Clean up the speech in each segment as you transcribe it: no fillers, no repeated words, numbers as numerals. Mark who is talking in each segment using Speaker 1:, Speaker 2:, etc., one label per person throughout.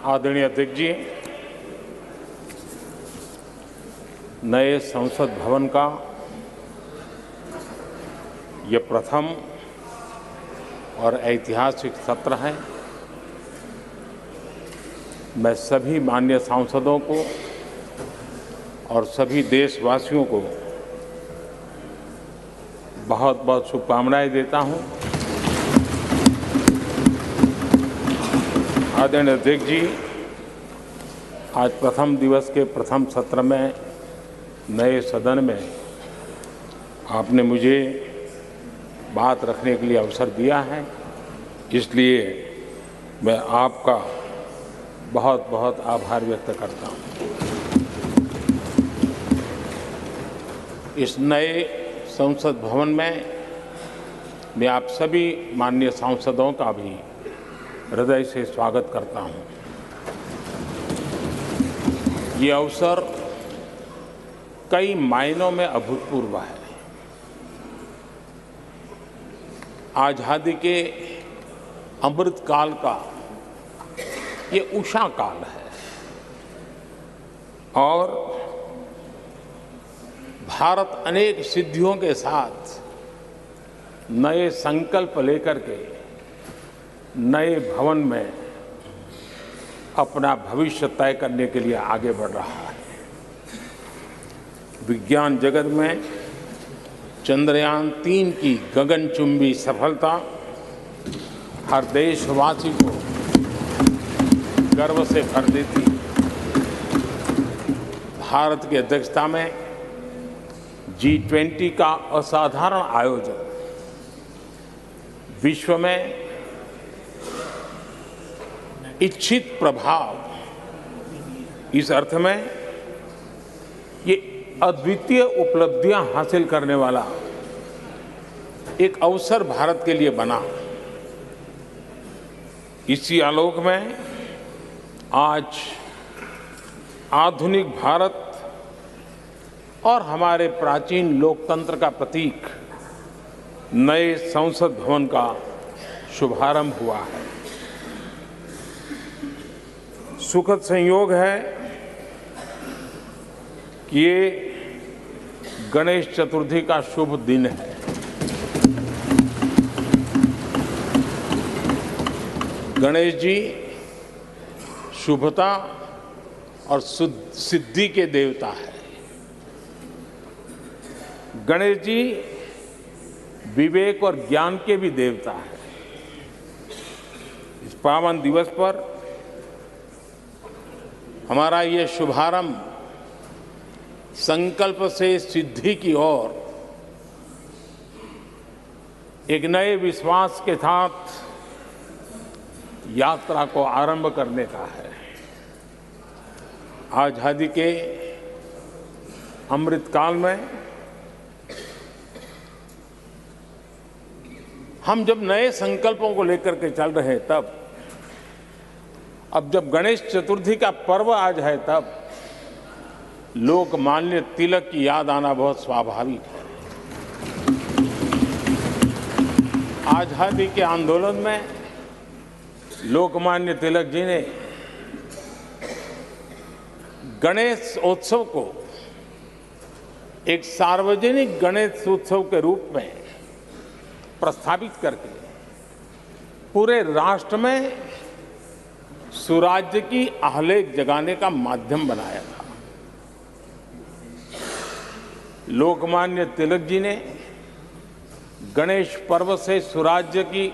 Speaker 1: आदरणीय अध्यक्ष जी, नए संसद भवन का ये प्रथम और ऐतिहासिक सत्र है। मैं सभी माननीय सांसदों को और सभी देशवासियों को बहुत बहुत शुभकामनाएं देता हूं। आदरणीय अध्यक्ष जी, आज प्रथम दिवस के प्रथम सत्र में नए सदन में आपने मुझे बात रखने के लिए अवसर दिया है, इसलिए मैं आपका बहुत बहुत आभार व्यक्त करता हूं। इस नए संसद भवन में मैं आप सभी माननीय सांसदों का भी हृदय से स्वागत करता हूं। ये अवसर कई मायनों में अभूतपूर्व है। आजादी के अमृत काल का ये उषा काल है और भारत अनेक सिद्धियों के साथ नए संकल्प लेकर के नए भवन में अपना भविष्य तय करने के लिए आगे बढ़ रहा है। विज्ञान जगत में चंद्रयान 3 की गगनचुंबी सफलता हर देशवासी को गर्व से भर देती। भारत की अध्यक्षता में G20 का असाधारण आयोजन विश्व में इच्छित प्रभाव, इस अर्थ में ये अद्वितीय उपलब्धियां हासिल करने वाला एक अवसर भारत के लिए बना। इसी आलोक में आज आधुनिक भारत और हमारे प्राचीन लोकतंत्र का प्रतीक नए संसद भवन का शुभारंभ हुआ है। सुखद संयोग है कि ये गणेश चतुर्थी का शुभ दिन है। गणेश जी शुभता और सिद्धि के देवता है। गणेश जी विवेक और ज्ञान के भी देवता है। इस पावन दिवस पर हमारा ये शुभारंभ संकल्प से सिद्धि की ओर एक नए विश्वास के साथ यात्रा को आरंभ करने का है। आजादी के अमृतकाल में हम जब नए संकल्पों को लेकर के चल रहे हैं, तब अब जब गणेश चतुर्थी का पर्व आज है, तब लोकमान्य तिलक की याद आना बहुत स्वाभाविक है। आजादी के आंदोलन में लोकमान्य तिलक जी ने गणेश उत्सव को एक सार्वजनिक गणेश उत्सव के रूप में प्रस्तावित करके पूरे राष्ट्र में सुराज्य की आहलेख जगाने का माध्यम बनाया था। लोकमान्य तिलक जी ने गणेश पर्व से सुराज्य की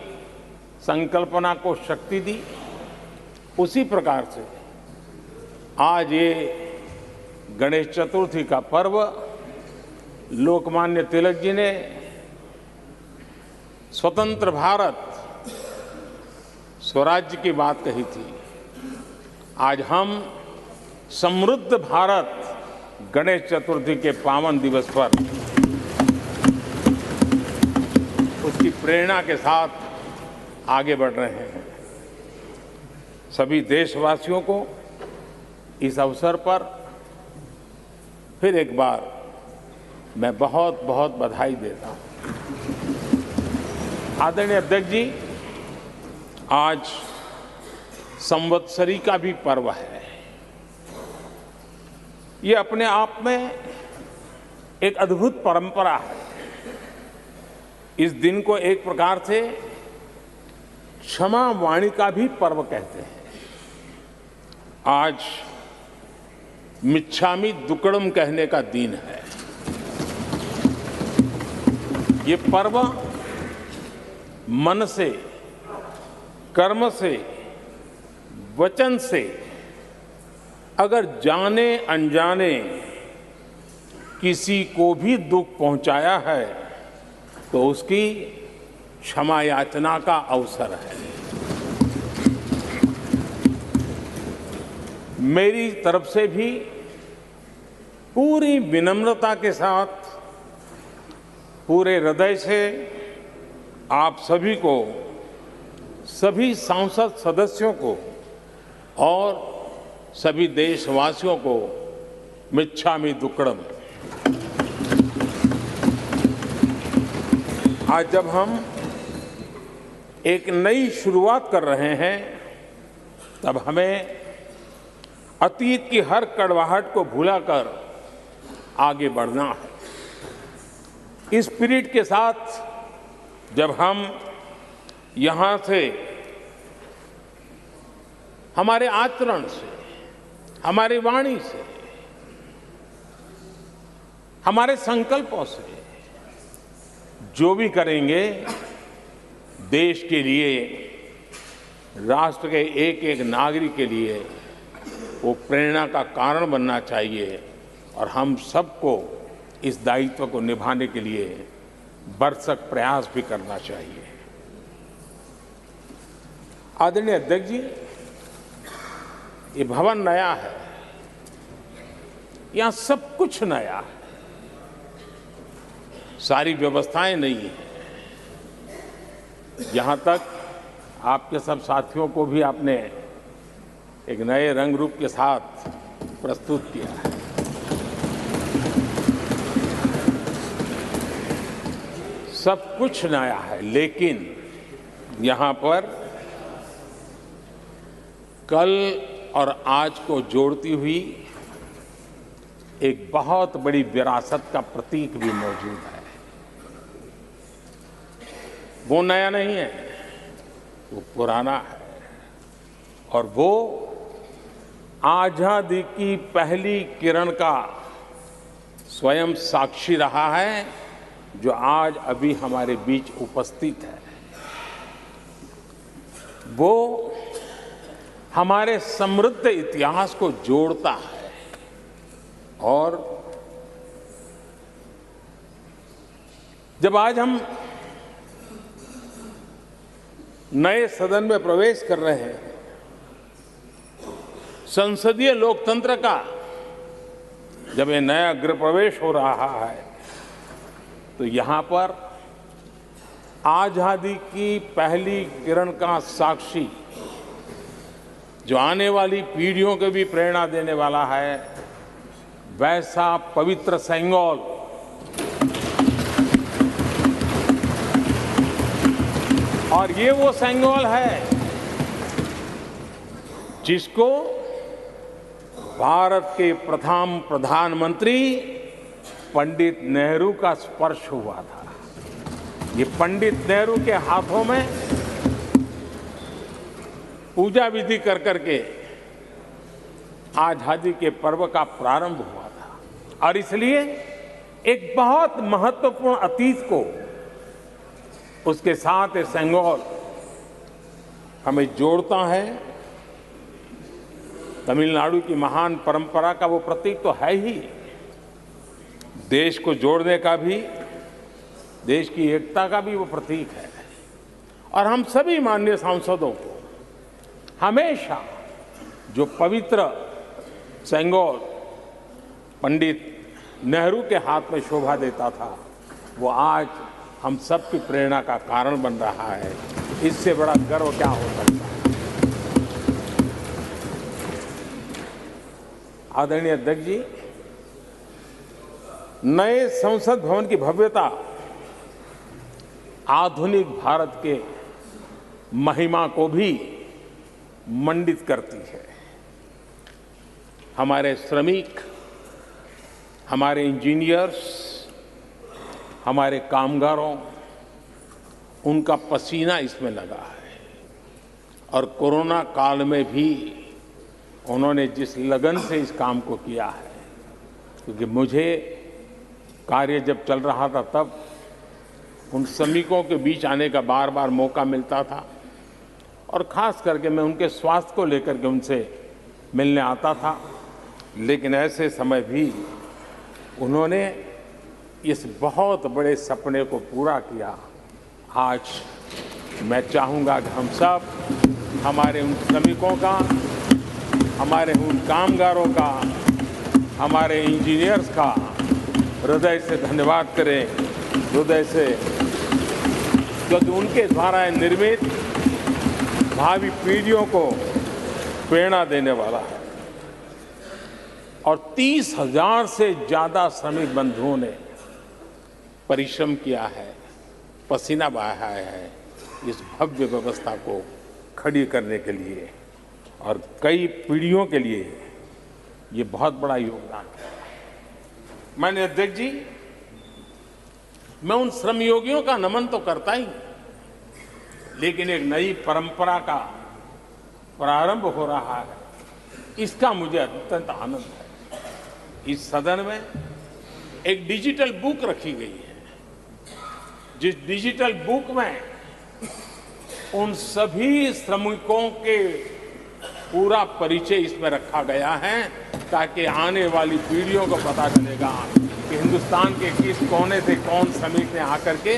Speaker 1: संकल्पना को शक्ति दी। उसी प्रकार से आज ये गणेश चतुर्थी का पर्व लोकमान्य तिलक जी ने स्वतंत्र भारत स्वराज्य की बात कही थी। आज हम समृद्ध भारत गणेश चतुर्थी के पावन दिवस पर उसकी प्रेरणा के साथ आगे बढ़ रहे हैं। सभी देशवासियों को इस अवसर पर फिर एक बार मैं बहुत बहुत बधाई देता हूं। आदरणीय अध्यक्ष जी, आज संवत्सरी का भी पर्व है। ये अपने आप में एक अद्भुत परंपरा है। इस दिन को एक प्रकार से क्षमा वाणी का भी पर्व कहते हैं। आज मिच्छामि दुक्कड़म कहने का दिन है। ये पर्व मन से, कर्म से, वचन से अगर जाने अनजाने किसी को भी दुख पहुंचाया है तो उसकी क्षमा याचना का अवसर है। मेरी तरफ से भी पूरी विनम्रता के साथ, पूरे हृदय से आप सभी को, सभी सांसद सदस्यों को और सभी देशवासियों को मिच्छामि दुक्कड़म। आज जब हम एक नई शुरुआत कर रहे हैं तब हमें अतीत की हर कड़वाहट को भुलाकर आगे बढ़ना है। इस स्पिरिट के साथ जब हम यहां से हमारे आचरण से, हमारी वाणी से, हमारे संकल्पों से जो भी करेंगे देश के लिए, राष्ट्र के एक एक नागरिक के लिए वो प्रेरणा का कारण बनना चाहिए और हम सबको इस दायित्व को निभाने के लिए भरसक प्रयास भी करना चाहिए। आदरणीय अध्यक्ष जी, ये भवन नया है, यहां सब कुछ नया है, सारी व्यवस्थाएं नई हैं। यहां तक आपके सब साथियों को भी आपने एक नए रंग रूप के साथ प्रस्तुत किया है। सब कुछ नया है, लेकिन यहां पर कल और आज को जोड़ती हुई एक बहुत बड़ी विरासत का प्रतीक भी मौजूद है। वो नया नहीं है, वो पुराना है और वो आजादी की पहली किरण का स्वयं साक्षी रहा है जो आज अभी हमारे बीच उपस्थित है। वो हमारे समृद्ध इतिहास को जोड़ता है और जब आज हम नए सदन में प्रवेश कर रहे हैं, संसदीय लोकतंत्र का जब ये नया गृह प्रवेश हो रहा है तो यहां पर आजादी की पहली किरण का साक्षी जो आने वाली पीढ़ियों को भी प्रेरणा देने वाला है, वैसा पवित्र सेंगोल और ये वो सेंगोल है जिसको भारत के प्रथम प्रधानमंत्री पंडित नेहरू का स्पर्श हुआ था। ये पंडित नेहरू के हाथों में पूजा विधि कर करके आजादी के पर्व का प्रारंभ हुआ था और इसलिए एक बहुत महत्वपूर्ण अतीत को उसके साथ ये सेंगोल हमें जोड़ता है। तमिलनाडु की महान परंपरा का वो प्रतीक तो है ही, देश को जोड़ने का भी, देश की एकता का भी वो प्रतीक है। और हम सभी माननीय सांसदों को हमेशा जो पवित्र सेंगोल पंडित नेहरू के हाथ में शोभा देता था, वो आज हम सब की प्रेरणा का कारण बन रहा है। इससे बड़ा गर्व क्या हो सकता है। आदरणीय अध्यक्ष जी, नए संसद भवन की भव्यता आधुनिक भारत के महिमा को भी मंडित करती है। हमारे श्रमिक, हमारे इंजीनियर्स, हमारे कामगारों, उनका पसीना इसमें लगा है और कोरोना काल में भी उन्होंने जिस लगन से इस काम को किया है, क्योंकि मुझे कार्य जब चल रहा था तब उन श्रमिकों के बीच आने का बार बार मौका मिलता था और खास करके मैं उनके स्वास्थ्य को लेकर के उनसे मिलने आता था। लेकिन ऐसे समय भी उन्होंने इस बहुत बड़े सपने को पूरा किया। आज मैं चाहूँगा कि हम सब हमारे उन श्रमिकों का, हमारे उन कामगारों का, हमारे इंजीनियर्स का हृदय से धन्यवाद करें, हृदय से, क्योंकि उनके द्वारा निर्मित भावी पीढ़ियों को प्रेरणा देने वाला है। और 30,000 से ज़्यादा श्रमिक बंधुओं ने परिश्रम किया है, पसीना बहाया है इस भव्य व्यवस्था को खड़ी करने के लिए और कई पीढ़ियों के लिए ये बहुत बड़ा योगदान है। माननीय अध्यक्ष जी, मैं उन श्रमयोगियों का नमन तो करता ही, लेकिन एक नई परंपरा का प्रारंभ हो रहा है, इसका मुझे अत्यंत आनंद है। इस सदन में एक डिजिटल बुक रखी गई है, जिस डिजिटल बुक में उन सभी श्रमिकों के पूरा परिचय इसमें रखा गया है, ताकि आने वाली पीढ़ियों को पता चलेगा कि हिंदुस्तान के किस कोने से कौन श्रमिक ने आकर के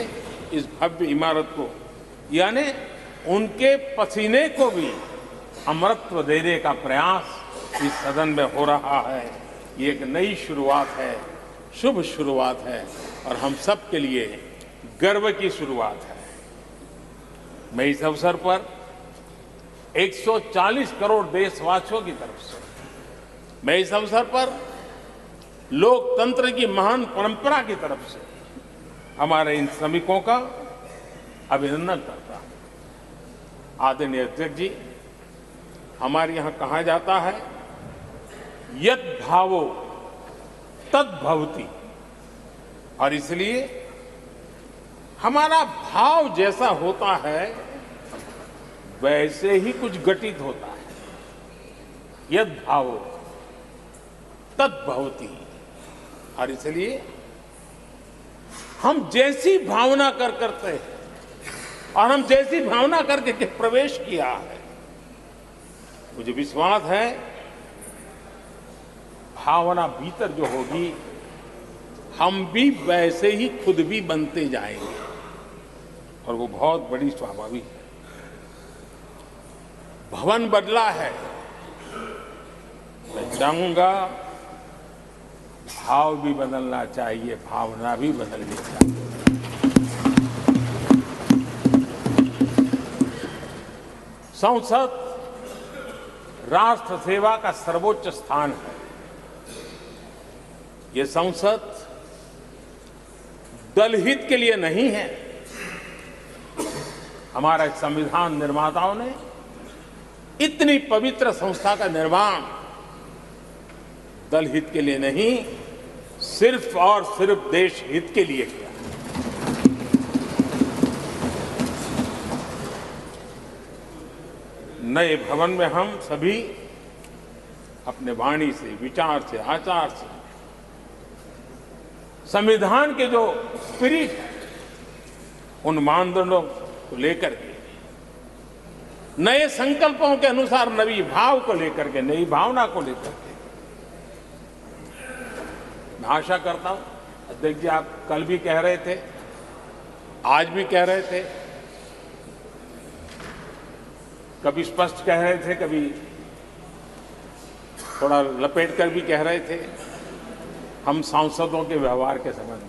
Speaker 1: इस भव्य इमारत को, यानी उनके पसीने को भी अमरत्व देने का प्रयास इस सदन में हो रहा है। ये एक नई शुरुआत है, शुभ शुरुआत है और हम सब के लिए गर्व की शुरुआत है। मैं इस अवसर पर 140 करोड़ देशवासियों की तरफ से, मैं इस अवसर पर लोकतंत्र की महान परंपरा की तरफ से हमारे इन श्रमिकों का अभिनंदन करता हूं। आदरणीय अध्यक्ष जी, हमारे यहां कहा जाता है यत् भावो तद् भवति, और इसलिए हमारा भाव जैसा होता है वैसे ही कुछ घटित होता है। यद् भावो तद् भवति, और इसलिए हम जैसी भावना करते हैं और हम जैसी भावना करके प्रवेश किया है, मुझे विश्वास है भावना भीतर जो होगी हम भी वैसे ही खुद भी बनते जाएंगे और वो बहुत बड़ी स्वाभाविक है। भवन बदला है, मैं चाहूंगा भाव भी बदलना चाहिए, भावना भी बदलनी चाहिए। संसद राष्ट्र सेवा का सर्वोच्च स्थान है। ये संसद दलहित के लिए नहीं है। हमारे संविधान निर्माताओं ने इतनी पवित्र संस्था का निर्माण दलहित के लिए नहीं, सिर्फ और सिर्फ देश हित के लिए किया। नए भवन में हम सभी अपने वाणी से, विचार से, आचार से संविधान के जो स्पिरिट है उन मानदंडों को लेकर के, नए संकल्पों के अनुसार नई भाव को लेकर के, नई भावना को लेकर के, मैं आशा करता हूं अध्यक्ष जी, आप कल भी कह रहे थे, आज भी कह रहे थे, कभी स्पष्ट कह रहे थे, कभी थोड़ा लपेट कर भी कह रहे थे, हम सांसदों के व्यवहार के संबंध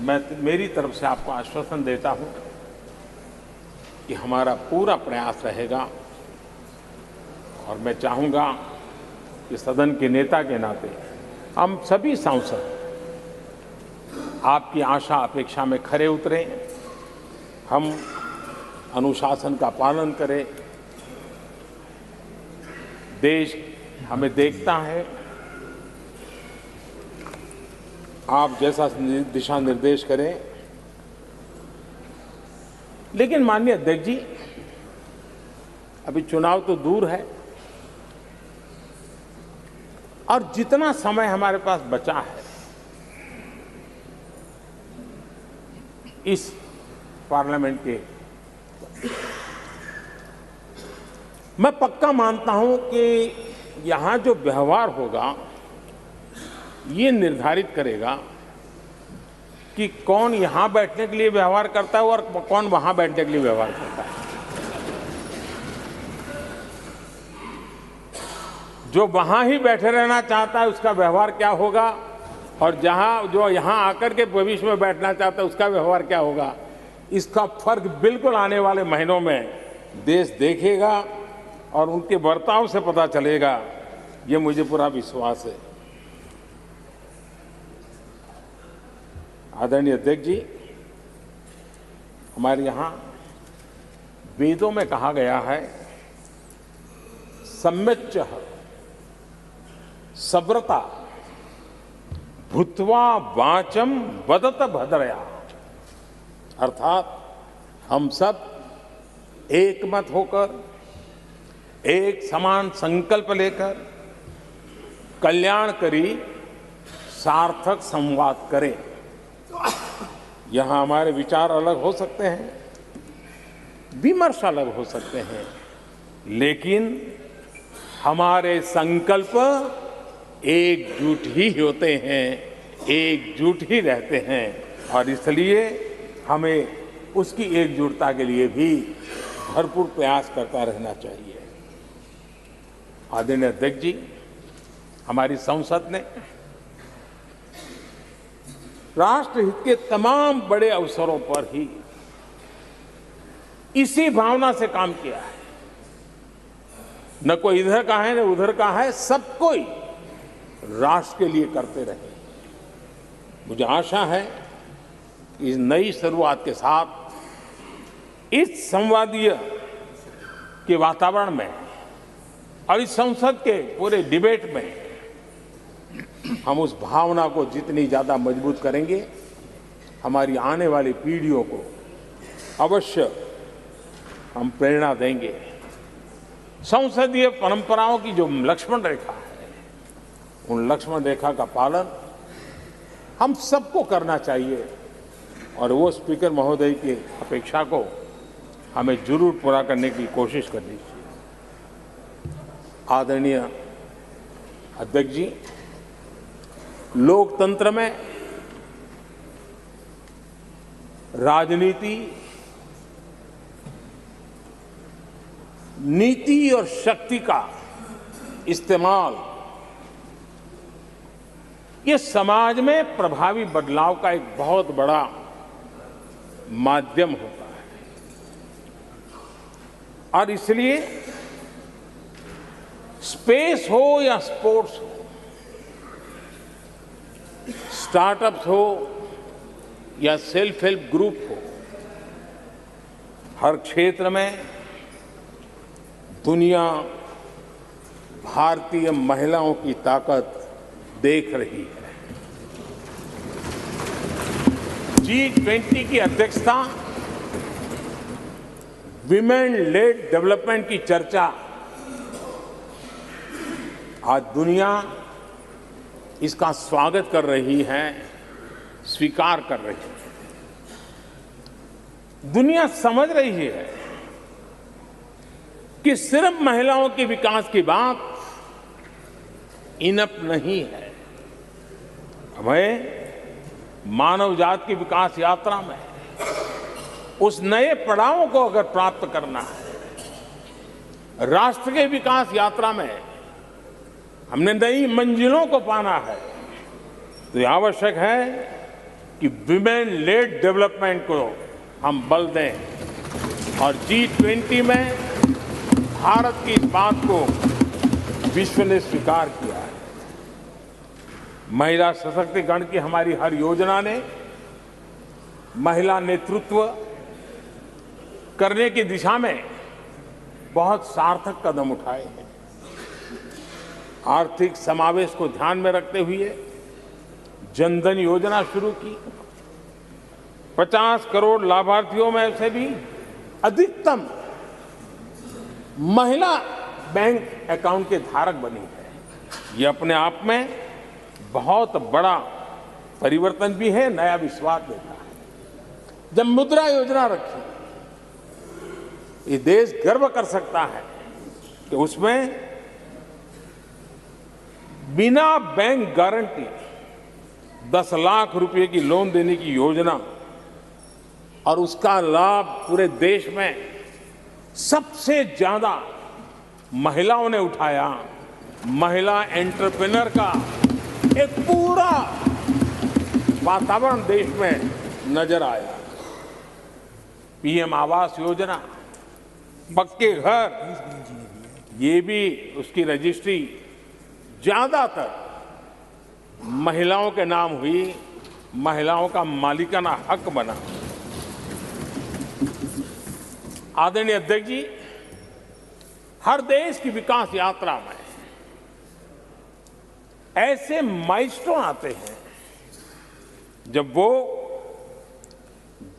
Speaker 1: में मेरी तरफ से आपको आश्वासन देता हूं कि हमारा पूरा प्रयास रहेगा और मैं चाहूंगा कि सदन के नेता के नाते हम सभी सांसद आपकी आशा अपेक्षा में खरे उतरें, हम अनुशासन का पालन करें, देश हमें देखता है, आप जैसा दिशा निर्देश करें। लेकिन माननीय अध्यक्ष जी, अभी चुनाव तो दूर है और जितना समय हमारे पास बचा है इस पार्लियामेंट के, मैं पक्का मानता हूं कि यहां जो व्यवहार होगा ये निर्धारित करेगा कि कौन यहां बैठने के लिए व्यवहार करता है और कौन वहां बैठने के लिए व्यवहार करता है। जो वहां ही बैठे रहना चाहता है उसका व्यवहार क्या होगा, और जो यहां आकर के भविष्य में बैठना चाहता है उसका व्यवहार क्या होगा, इसका फर्क बिल्कुल आने वाले महीनों में देश देखेगा और उनके बर्ताव से पता चलेगा, ये मुझे पूरा विश्वास है। आदरणीय अध्यक्ष जी, हमारे यहां वेदों में कहा गया है, सम्यच्चः सब्रता भूत्वा वाचम वदत भद्रया, अर्थात हम सब एक मत होकर, एक समान संकल्प लेकर कल्याणकारी सार्थक संवाद करें। यहां हमारे विचार अलग हो सकते हैं, विमर्श अलग हो सकते हैं, लेकिन हमारे संकल्प एकजुट ही होते हैं, एकजुट ही रहते हैं, और इसलिए हमें उसकी एकजुटता के लिए भी भरपूर प्रयास करता रहना चाहिए। आदरणीय अध्यक्ष जी, हमारी संसद ने राष्ट्रहित के तमाम बड़े अवसरों पर ही इसी भावना से काम किया है। न कोई इधर का है न उधर का है, सब कोई राष्ट्र के लिए करते रहे। मुझे आशा है कि इस नई शुरुआत के साथ इस संवादीय के वातावरण में और इस संसद के पूरे डिबेट में हम उस भावना को जितनी ज्यादा मजबूत करेंगे, हमारी आने वाली पीढ़ियों को अवश्य हम प्रेरणा देंगे। संसदीय परंपराओं की जो लक्ष्मण रेखा है, उन लक्ष्मण रेखा का पालन हम सबको करना चाहिए, और वो स्पीकर महोदय की अपेक्षा को हमें जरूर पूरा करने की कोशिश करनी चाहिए। आदरणीय अध्यक्ष जी, लोकतंत्र में राजनीति, नीति और शक्ति का इस्तेमाल ये समाज में प्रभावी बदलाव का एक बहुत बड़ा माध्यम होता है, और इसलिए स्पेस हो या स्पोर्ट्स हो, स्टार्टअप्स हो या सेल्फ हेल्प ग्रुप हो, हर क्षेत्र में दुनिया भारतीय महिलाओं की ताकत देख रही है। G20 की अध्यक्षता, विमेन लेड डेवलपमेंट की चर्चा, आज दुनिया इसका स्वागत कर रही है, स्वीकार कर रही है। दुनिया समझ रही है कि सिर्फ महिलाओं के विकास की बात इनफ नहीं है। हमें मानव जाति की विकास यात्रा में उस नए पड़ाव को अगर प्राप्त करना है, राष्ट्र के विकास यात्रा में हमने नई मंजिलों को पाना है, तो ये आवश्यक है कि विमेन लेड डेवलपमेंट को हम बल दें, और G20 में भारत की इस बात को विश्व ने स्वीकार किया है। महिला सशक्तिकरण की हमारी हर योजना ने महिला नेतृत्व करने की दिशा में बहुत सार्थक कदम उठाए हैं। आर्थिक समावेश को ध्यान में रखते हुए जनधन योजना शुरू की। 50 करोड़ लाभार्थियों में से भी अधिकतम महिला बैंक अकाउंट के धारक बनी है। ये अपने आप में बहुत बड़ा परिवर्तन भी है, नया विश्वास देता है। जब मुद्रा योजना रखी, ये देश गर्व कर सकता है कि उसमें बिना बैंक गारंटी 10 लाख रुपए की लोन देने की योजना, और उसका लाभ पूरे देश में सबसे ज्यादा महिलाओं ने उठाया। महिला एंटरप्रेन्योर का एक पूरा वातावरण देश में नजर आया। पीएम आवास योजना, पक्के घर, ये भी उसकी रजिस्ट्री ज्यादातर महिलाओं के नाम हुई, महिलाओं का मालिकाना हक बना। आदरणीय अध्यक्ष जी, हर देश की विकास यात्रा में ऐसे माइलस्टोन आते हैं जब वो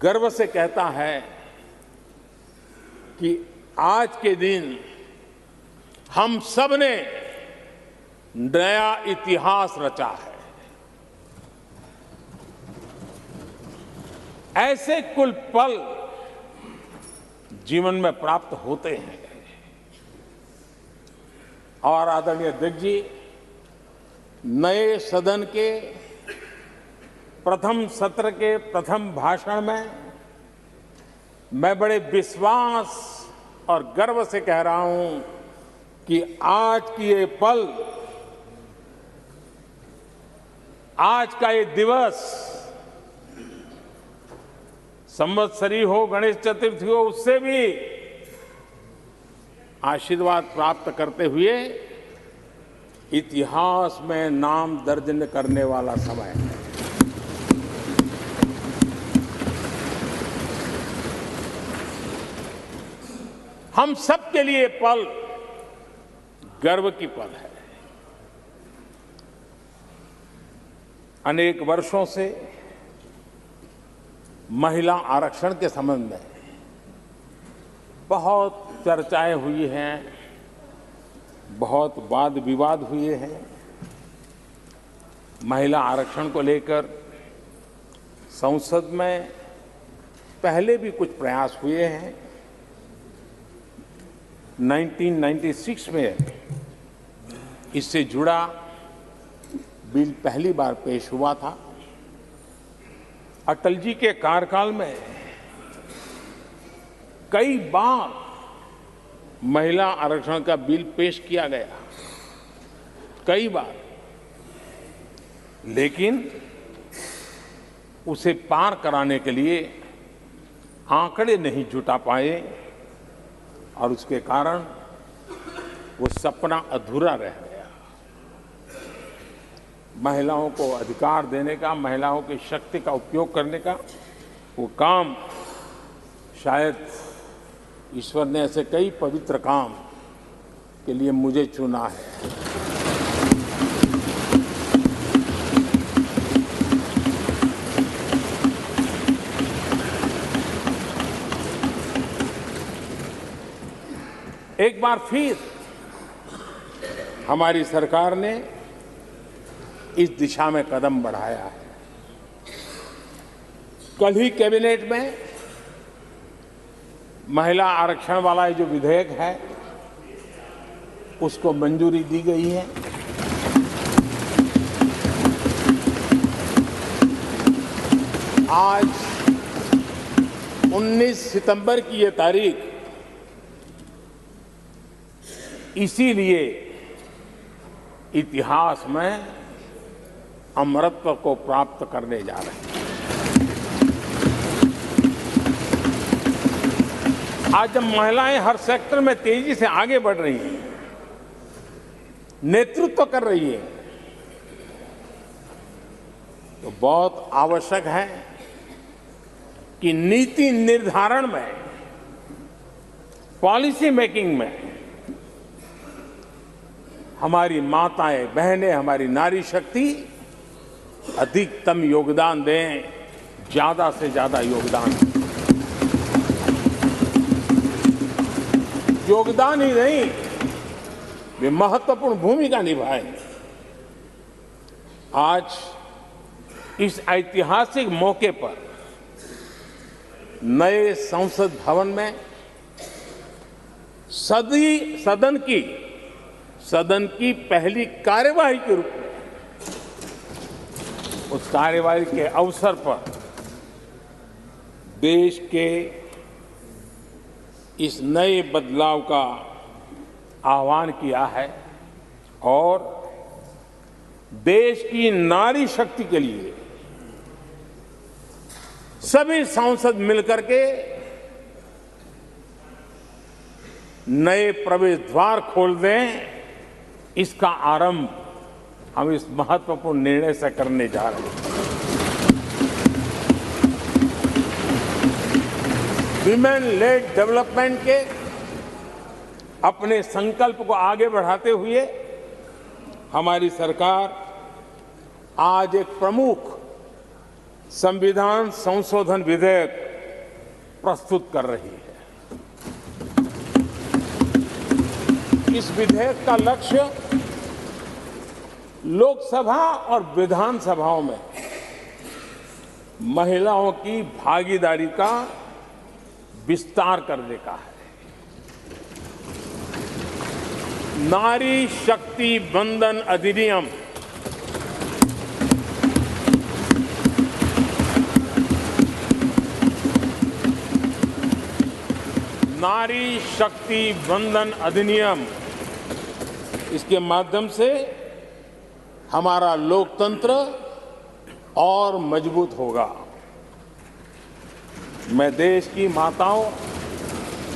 Speaker 1: गर्व से कहता है कि आज के दिन हम सब ने नया इतिहास रचा है। ऐसे कुल पल जीवन में प्राप्त होते हैं। और आदरणीय अध्यक्ष जी, नए सदन के प्रथम सत्र के प्रथम भाषण में मैं बड़े विश्वास और गर्व से कह रहा हूं कि आज की ये पल, आज का ये दिवस, संवत्सरी हो, गणेश चतुर्थी हो, उससे भी आशीर्वाद प्राप्त करते हुए इतिहास में नाम दर्ज करने वाला समय है। हम सब के लिए पल गर्व की पल है। अनेक वर्षों से महिला आरक्षण के संबंध में बहुत चर्चाएं हुई हैं, बहुत वाद विवाद हुए हैं। महिला आरक्षण को लेकर संसद में पहले भी कुछ प्रयास हुए हैं। 1996 में इससे जुड़ा बिल पहली बार पेश हुआ था। अटल जी के कार्यकाल में कई बार महिला आरक्षण का बिल पेश किया गया, कई बार, लेकिन उसे पार कराने के लिए आंकड़े नहीं जुटा पाए और उसके कारण वो सपना अधूरा रह गया। महिलाओं को अधिकार देने का, महिलाओं की शक्ति का उपयोग करने का वो काम, शायद ईश्वर ने ऐसे कई पवित्र काम के लिए मुझे चुना है। एक बार फिर हमारी सरकार ने इस दिशा में कदम बढ़ाया है। कल ही कैबिनेट में महिला आरक्षण वाला जो विधेयक है उसको मंजूरी दी गई है। आज 19 सितंबर की ये तारीख इसीलिए इतिहास में अमरत्व को प्राप्त करने जा रहे हैं। आज जब महिलाएं हर सेक्टर में तेजी से आगे बढ़ रही हैं, नेतृत्व कर रही है, तो बहुत आवश्यक है कि नीति निर्धारण में, पॉलिसी मेकिंग में हमारी माताएं, बहनें, हमारी नारी शक्ति अधिकतम योगदान दें, ज्यादा से ज्यादा योगदान दें। योगदान ही नहीं, वे महत्वपूर्ण भूमिका निभाएं। आज इस ऐतिहासिक मौके पर नए संसद भवन में सदन की पहली कार्यवाही के रूप में उस कार्यवाही के अवसर पर देश के इस नए बदलाव का आह्वान किया है और देश की नारी शक्ति के लिए सभी सांसद मिलकर के नए प्रवेश द्वार खोल दें, इसका आरंभ हम इस महत्वपूर्ण निर्णय से करने जा रहे हैं। विमेन लेड डेवलपमेंट के अपने संकल्प को आगे बढ़ाते हुए हमारी सरकार आज एक प्रमुख संविधान संशोधन विधेयक प्रस्तुत कर रही है। इस विधेयक का लक्ष्य लोकसभा और विधानसभाओं में महिलाओं की भागीदारी का विस्तार करने का है। नारी शक्ति वंदन अधिनियम नारी शक्ति वंदन अधिनियम, इसके माध्यम से हमारा लोकतंत्र और मजबूत होगा। मैं देश की माताओं,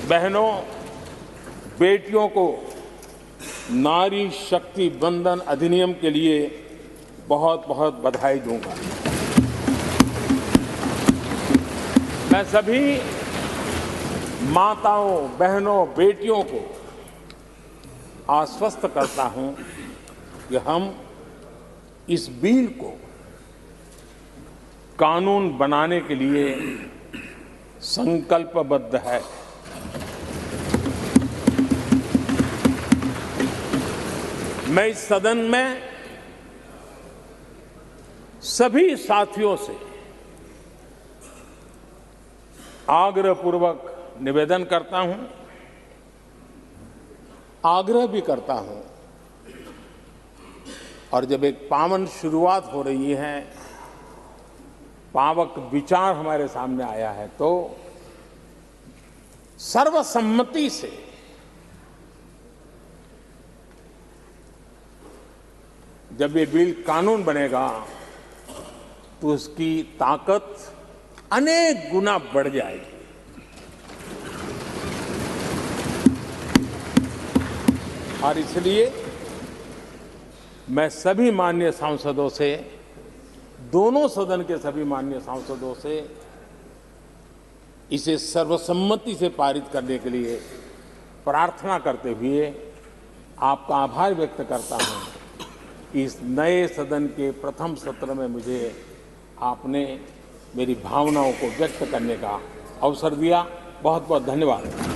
Speaker 1: बहनों, बेटियों को नारी शक्ति वंदन अधिनियम के लिए बहुत बहुत बधाई दूंगा। मैं सभी माताओं, बहनों, बेटियों को आश्वस्त करता हूं कि हम इस बिल को कानून बनाने के लिए संकल्पबद्ध है। मैं इस सदन में सभी साथियों से आग्रहपूर्वक निवेदन करता हूं, आग्रह भी करता हूं, और जब एक पावन शुरुआत हो रही है, पावक विचार हमारे सामने आया है, तो सर्वसम्मति से जब ये बिल कानून बनेगा तो उसकी ताकत अनेक गुना बढ़ जाएगी। और इसलिए मैं सभी माननीय सांसदों से, दोनों सदन के सभी माननीय सांसदों से इसे सर्वसम्मति से पारित करने के लिए प्रार्थना करते हुए आपका आभार व्यक्त करता हूं कि इस नए सदन के प्रथम सत्र में मुझे आपने मेरी भावनाओं को व्यक्त करने का अवसर दिया। बहुत बहुत धन्यवाद।